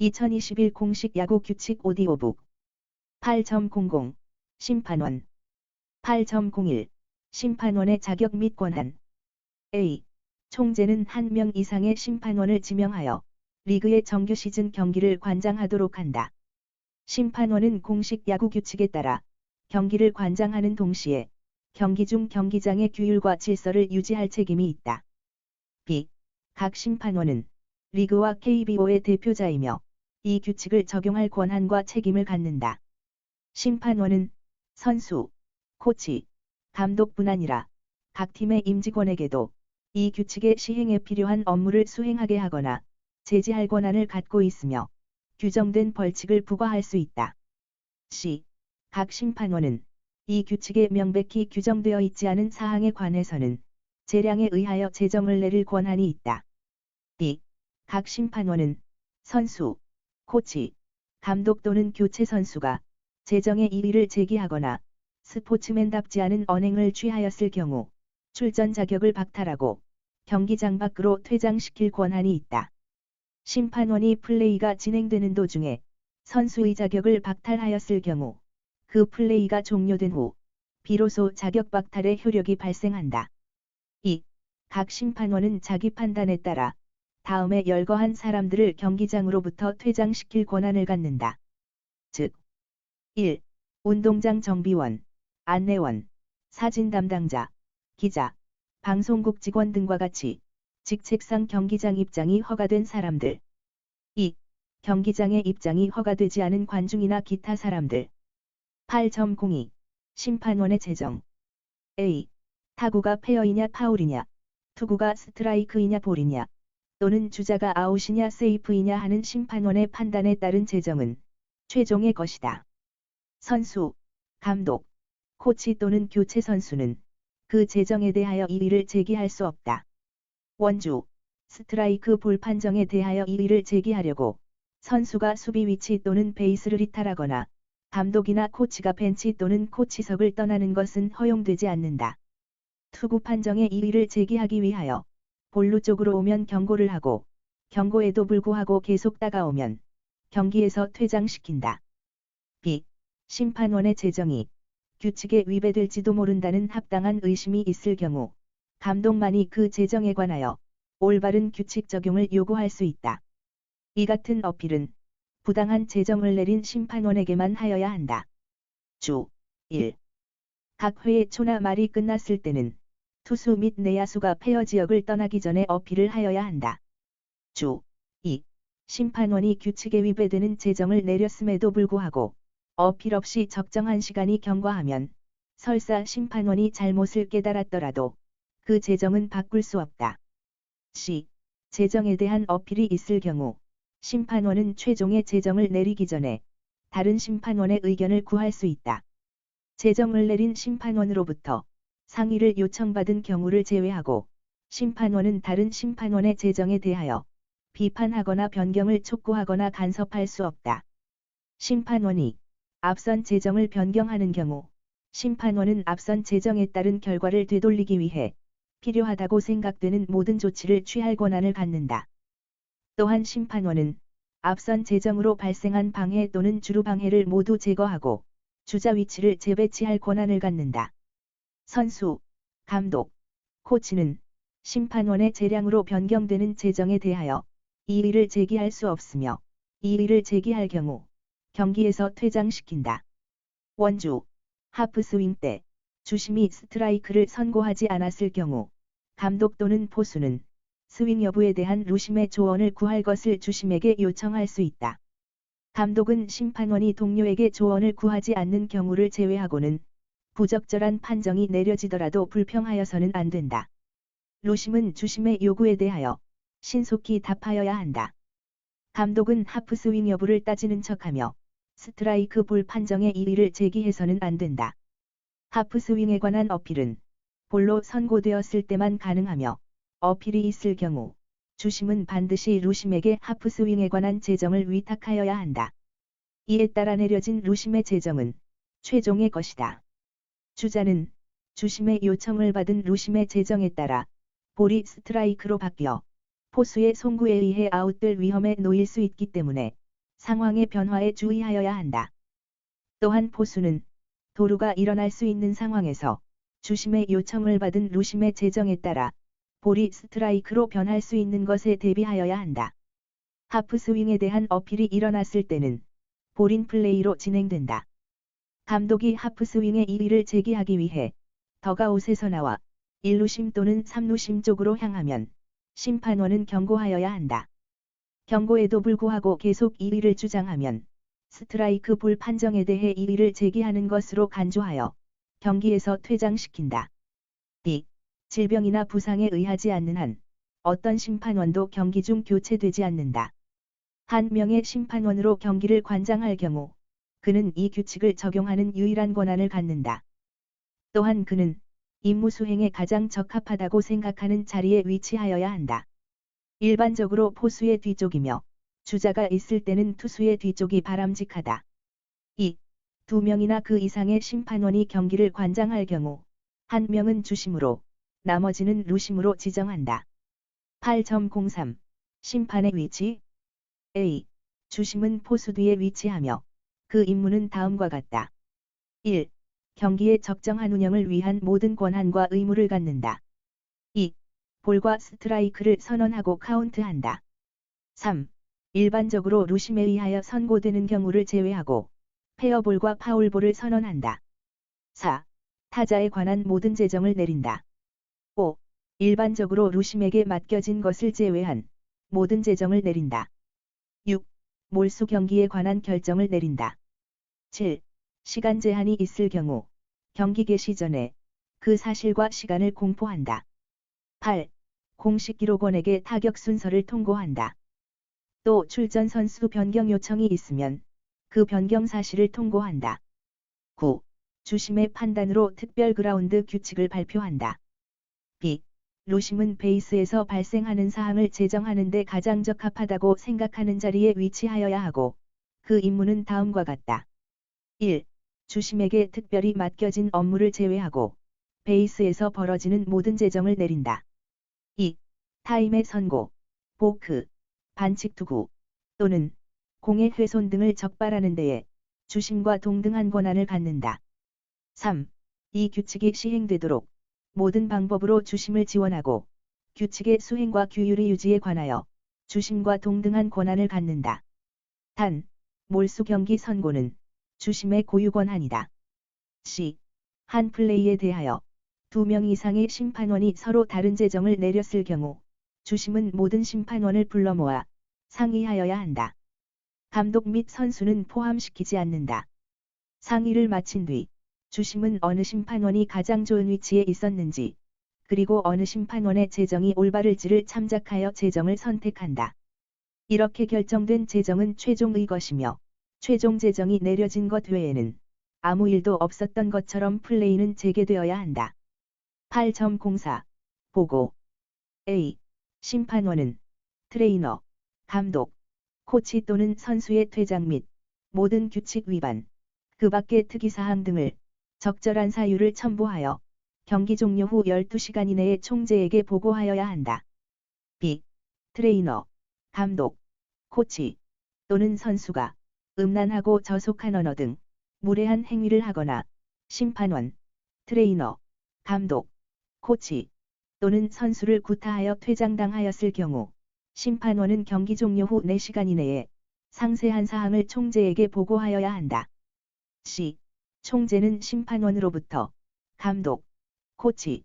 2021 공식 야구 규칙 오디오북 8.00 심판원 8.01 심판원의 자격 및 권한 A. 총재는 한 명 이상의 심판원을 지명하여 리그의 정규 시즌 경기를 관장하도록 한다. 심판원은 공식 야구 규칙에 따라 경기를 관장하는 동시에 경기 중 경기장의 규율과 질서를 유지할 책임이 있다. B. 각 심판원은 리그와 KBO의 대표자이며 이 규칙을 적용할 권한과 책임을 갖는다. 심판원은 선수, 코치, 감독뿐 아니라 각 팀의 임직원에게도 이 규칙의 시행에 필요한 업무를 수행하게 하거나 제지할 권한을 갖고 있으며 규정된 벌칙을 부과할 수 있다. C. 각 심판원은 이 규칙에 명백히 규정되어 있지 않은 사항에 관해서는 재량에 의하여 제정을 내릴 권한이 있다. D. 각 심판원은 선수, 코치, 감독 또는 교체 선수가 재정의 이의를 제기하거나 스포츠맨답지 않은 언행을 취하였을 경우 출전 자격을 박탈하고 경기장 밖으로 퇴장시킬 권한이 있다. 심판원이 플레이가 진행되는 도중에 선수의 자격을 박탈하였을 경우 그 플레이가 종료된 후 비로소 자격 박탈의 효력이 발생한다. 2. 각 심판원은 자기 판단에 따라 다음에 열거한 사람들을 경기장으로부터 퇴장시킬 권한을 갖는다. 즉 1. 운동장 정비원, 안내원, 사진 담당자, 기자, 방송국 직원 등과 같이 직책상 경기장 입장이 허가된 사람들. 2. 경기장에 입장이 허가되지 않은 관중이나 기타 사람들. 8.02 심판원의 제정. A. 타구가 페어이냐 파울이냐, 투구가 스트라이크이냐 볼이냐, 또는 주자가 아웃이냐 세이프이냐 하는 심판원의 판단에 따른 제정은 최종의 것이다. 선수, 감독, 코치 또는 교체 선수는 그 제정에 대하여 이의를 제기할 수 없다. 원주, 스트라이크 볼 판정에 대하여 이의를 제기하려고 선수가 수비 위치 또는 베이스를 이탈하거나 감독이나 코치가 벤치 또는 코치석을 떠나는 것은 허용되지 않는다. 투구 판정에 이의를 제기하기 위하여 볼루 쪽으로 오면 경고를 하고 경고에도 불구하고 계속 다가오면 경기에서 퇴장시킨다. B. 심판원의 제정이 규칙에 위배될지도 모른다는 합당한 의심이 있을 경우 감독만이 그 제정에 관하여 올바른 규칙 적용을 요구할 수 있다. 이 같은 어필은 부당한 제정을 내린 심판원에게만 하여야 한다. 주 1. 각 회의 초나 말이 끝났을 때는 투수 및 내야수가 페어 지역을 떠나기 전에 어필을 하여야 한다. 주 2. 심판원이 규칙에 위배되는 제정을 내렸음에도 불구하고 어필 없이 적정한 시간이 경과하면 설사 심판원이 잘못을 깨달았더라도 그 제정은 바꿀 수 없다. C. 제정에 대한 어필이 있을 경우 심판원은 최종의 제정을 내리기 전에 다른 심판원의 의견을 구할 수 있다. 제정을 내린 심판원으로부터 상의를 요청받은 경우를 제외하고 심판원은 다른 심판원의 제정에 대하여 비판하거나 변경을 촉구하거나 간섭할 수 없다. 심판원이 앞선 제정을 변경하는 경우 심판원은 앞선 제정에 따른 결과를 되돌리기 위해 필요하다고 생각되는 모든 조치를 취할 권한을 갖는다. 또한 심판원은 앞선 제정으로 발생한 방해 또는 주루 방해를 모두 제거하고 주자 위치를 재배치할 권한을 갖는다. 선수, 감독, 코치는 심판원의 재량으로 변경되는 제정에 대하여 이의를 제기할 수 없으며 이의를 제기할 경우 경기에서 퇴장시킨다. 원주, 하프스윙 때 주심이 스트라이크를 선고하지 않았을 경우 감독 또는 포수는 스윙 여부에 대한 루심의 조언을 구할 것을 주심에게 요청할 수 있다. 감독은 심판원이 동료에게 조언을 구하지 않는 경우를 제외하고는 부적절한 판정이 내려지더라도 불평하여서는 안 된다. 루심은 주심의 요구에 대하여 신속히 답하여야 한다. 감독은 하프스윙 여부를 따지는 척하며 스트라이크 볼 판정에 이의를 제기해서는 안 된다. 하프스윙에 관한 어필은 볼로 선고되었을 때만 가능하며 어필이 있을 경우 주심은 반드시 루심에게 하프스윙에 관한 제정을 위탁하여야 한다. 이에 따라 내려진 루심의 제정은 최종의 것이다. 주자는 주심의 요청을 받은 루심의 제정에 따라 볼이 스트라이크로 바뀌어 포수의 송구에 의해 아웃될 위험에 놓일 수 있기 때문에 상황의 변화에 주의하여야 한다. 또한 포수는 도루가 일어날 수 있는 상황에서 주심의 요청을 받은 루심의 제정에 따라 볼이 스트라이크로 변할 수 있는 것에 대비하여야 한다. 하프스윙에 대한 어필이 일어났을 때는 볼인 플레이로 진행된다. 감독이 하프스윙의 이의를 제기하기 위해 더가웃에서 나와 1루심 또는 3루심 쪽으로 향하면 심판원은 경고하여야 한다. 경고에도 불구하고 계속 이의를 주장하면 스트라이크 볼 판정에 대해 이의를 제기하는 것으로 간주하여 경기에서 퇴장시킨다. 이 질병이나 부상에 의하지 않는 한 어떤 심판원도 경기 중 교체되지 않는다. 한 명의 심판원으로 경기를 관장할 경우 그는 이 규칙을 적용하는 유일한 권한을 갖는다. 또한 그는 임무 수행에 가장 적합하다고 생각하는 자리에 위치하여야 한다. 일반적으로 포수의 뒤쪽이며 주자가 있을 때는 투수의 뒤쪽이 바람직하다. 2. 2명이나 그 이상의 심판원이 경기를 관장할 경우 한 명은 주심으로 나머지는 루심으로 지정한다. 8.03 심판의 위치 A. 주심은 포수 뒤에 위치하며 그 임무는 다음과 같다. 1. 경기의 적정한 운영을 위한 모든 권한과 의무를 갖는다. 2. 볼과 스트라이크를 선언하고 카운트한다. 3. 일반적으로 루심에 의하여 선고되는 경우를 제외하고 페어볼과 파울볼을 선언한다. 4. 타자에 관한 모든 제정을 내린다. 5. 일반적으로 루심에게 맡겨진 것을 제외한 모든 제정을 내린다. 6. 몰수 경기에 관한 결정을 내린다. 7. 시간 제한이 있을 경우 경기 개시 전에 그 사실과 시간을 공포한다. 8. 공식 기록원에게 타격 순서를 통고한다. 또 출전 선수 변경 요청이 있으면 그 변경 사실을 통고한다. 9. 주심의 판단으로 특별 그라운드 규칙을 발표한다. B. 루심은 베이스에서 발생하는 사항을 제정하는 데 가장 적합하다고 생각하는 자리에 위치하여야 하고 그 임무는 다음과 같다. 1. 주심에게 특별히 맡겨진 업무를 제외하고 베이스에서 벌어지는 모든 제정을 내린다. 2. 타임의 선고, 보크, 반칙 투구 또는 공의 훼손 등을 적발하는 데에 주심과 동등한 권한을 갖는다. 3. 이 규칙이 시행되도록 모든 방법으로 주심을 지원하고 규칙의 수행과 규율의 유지에 관하여 주심과 동등한 권한을 갖는다. 단, 몰수 경기 선고는 주심의 고유 권한이다. C. 한 플레이에 대하여 2명 이상의 심판원이 서로 다른 제정을 내렸을 경우 주심은 모든 심판원을 불러 모아 상의하여야 한다. 감독 및 선수는 포함시키지 않는다. 상의를 마친 뒤 주심은 어느 심판원이 가장 좋은 위치에 있었는지 그리고 어느 심판원의 제정이 올바를지를 참작하여 제정을 선택한다. 이렇게 결정된 제정은 최종의 것이며 최종 제정이 내려진 것 외에는 아무 일도 없었던 것처럼 플레이는 재개되어야 한다. 8.04 보고 A. 심판원은 트레이너, 감독, 코치 또는 선수의 퇴장 및 모든 규칙 위반, 그 밖의 특이사항 등을 적절한 사유를 첨부하여 경기 종료 후 12시간 이내에 총재에게 보고하여야 한다. B. 트레이너, 감독, 코치 또는 선수가 음란하고 저속한 언어 등 무례한 행위를 하거나 심판원, 트레이너, 감독, 코치 또는 선수를 구타하여 퇴장당하였을 경우 심판원은 경기 종료 후 4시간 이내에 상세한 사항을 총재에게 보고하여야 한다. C. 총재는 심판원으로부터 감독, 코치,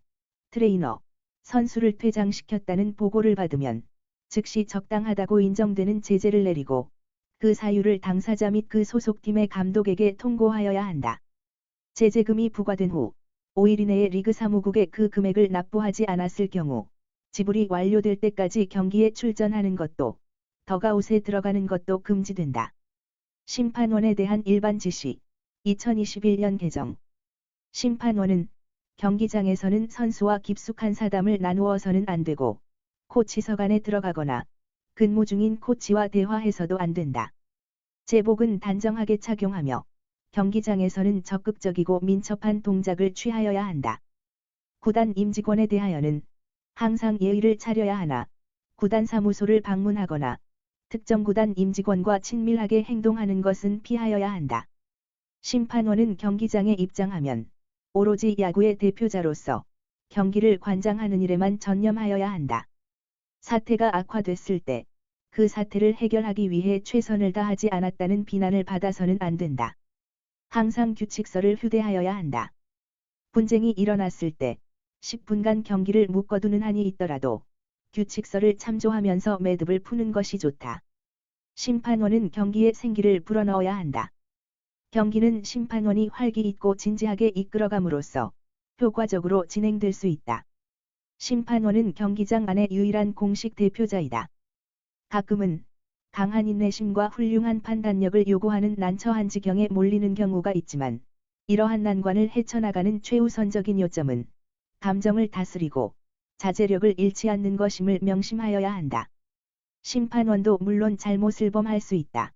트레이너, 선수를 퇴장시켰다는 보고를 받으면 즉시 적당하다고 인정되는 제재를 내리고 그 사유를 당사자 및 그 소속팀의 감독에게 통고하여야 한다. 제재금이 부과된 후 5일 이내에 리그 사무국에 그 금액을 납부하지 않았을 경우 지불이 완료될 때까지 경기에 출전하는 것도 더가웃에 들어가는 것도 금지된다. 심판원에 대한 일반 지시 2021년 개정 심판원은 경기장에서는 선수와 깊숙한 사담을 나누어서는 안 되고 코치석 안에 들어가거나 근무 중인 코치와 대화해서도 안 된다. 제복은 단정하게 착용하며 경기장에서는 적극적이고 민첩한 동작을 취하여야 한다. 구단 임직원에 대하여는 항상 예의를 차려야 하나 구단 사무소를 방문하거나 특정 구단 임직원과 친밀하게 행동하는 것은 피하여야 한다. 심판원은 경기장에 입장하면 오로지 야구의 대표자로서 경기를 관장하는 일에만 전념하여야 한다. 사태가 악화됐을 때 그 사태를 해결하기 위해 최선을 다하지 않았다는 비난을 받아서는 안 된다. 항상 규칙서를 휴대하여야 한다. 분쟁이 일어났을 때 10분간 경기를 묶어두는 한이 있더라도 규칙서를 참조하면서 매듭을 푸는 것이 좋다. 심판원은 경기에 생기를 불어넣어야 한다. 경기는 심판원이 활기 있고 진지하게 이끌어감으로써 효과적으로 진행될 수 있다. 심판원은 경기장 안의 유일한 공식 대표자이다. 가끔은 강한 인내심과 훌륭한 판단력을 요구하는 난처한 지경에 몰리는 경우가 있지만 이러한 난관을 헤쳐나가는 최우선적인 요점은 감정을 다스리고 자제력을 잃지 않는 것임을 명심하여야 한다. 심판원도 물론 잘못을 범할 수 있다.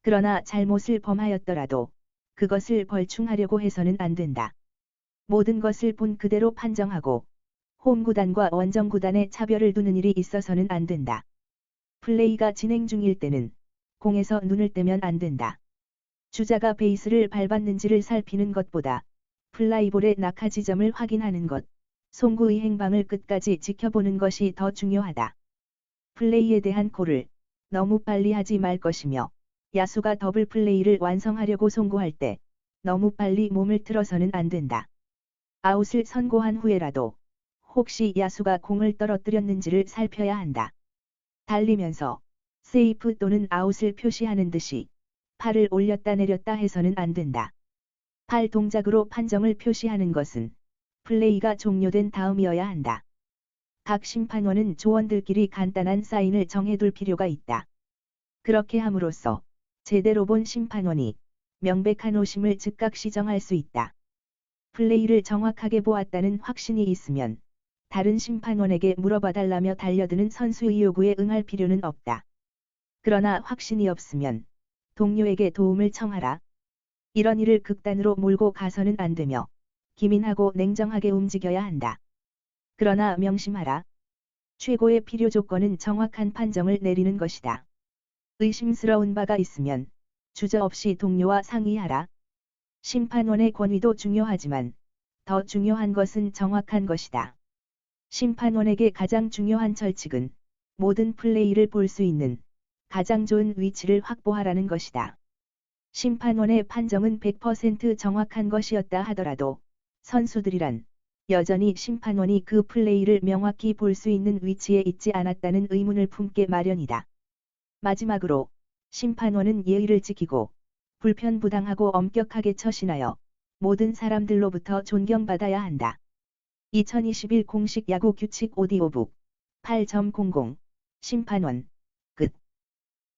그러나 잘못을 범하였더라도 그것을 벌충하려고 해서는 안 된다. 모든 것을 본 그대로 판정하고 홈구단과 원정구단의 차별을 두는 일이 있어서는 안 된다. 플레이가 진행 중일 때는 공에서 눈을 떼면 안 된다. 주자가 베이스를 밟았는지를 살피는 것보다 플라이볼의 낙하 지점을 확인하는 것, 송구의 행방을 끝까지 지켜보는 것이 더 중요하다. 플레이에 대한 콜을 너무 빨리 하지 말 것이며 야수가 더블 플레이를 완성하려고 송구할 때 너무 빨리 몸을 틀어서는 안 된다. 아웃을 선고한 후에라도 혹시 야수가 공을 떨어뜨렸는지를 살펴야 한다. 달리면서 세이프 또는 아웃을 표시하는 듯이 팔을 올렸다 내렸다 해서는 안 된다. 팔 동작으로 판정을 표시하는 것은 플레이가 종료된 다음이어야 한다. 각 심판원은 조원들끼리 간단한 사인을 정해둘 필요가 있다. 그렇게 함으로써 제대로 본 심판원이 명백한 오심을 즉각 시정할 수 있다. 플레이를 정확하게 보았다는 확신이 있으면 다른 심판원에게 물어봐달라며 달려드는 선수의 요구에 응할 필요는 없다. 그러나 확신이 없으면 동료에게 도움을 청하라. 이런 일을 극단으로 몰고 가서는 안 되며 기민하고 냉정하게 움직여야 한다. 그러나 명심하라. 최고의 필요 조건은 정확한 판정을 내리는 것이다. 의심스러운 바가 있으면 주저없이 동료와 상의하라. 심판원의 권위도 중요하지만 더 중요한 것은 정확한 것이다. 심판원에게 가장 중요한 철칙은 모든 플레이를 볼 수 있는 가장 좋은 위치를 확보하라는 것이다. 심판원의 판정은 100% 정확한 것이었다 하더라도 선수들이란 여전히 심판원이 그 플레이를 명확히 볼 수 있는 위치에 있지 않았다는 의문을 품게 마련이다. 마지막으로 심판원은 예의를 지키고 불편부당하고 엄격하게 처신하여 모든 사람들로부터 존경받아야 한다. 2021 공식 야구 규칙 오디오북 8.00 심판원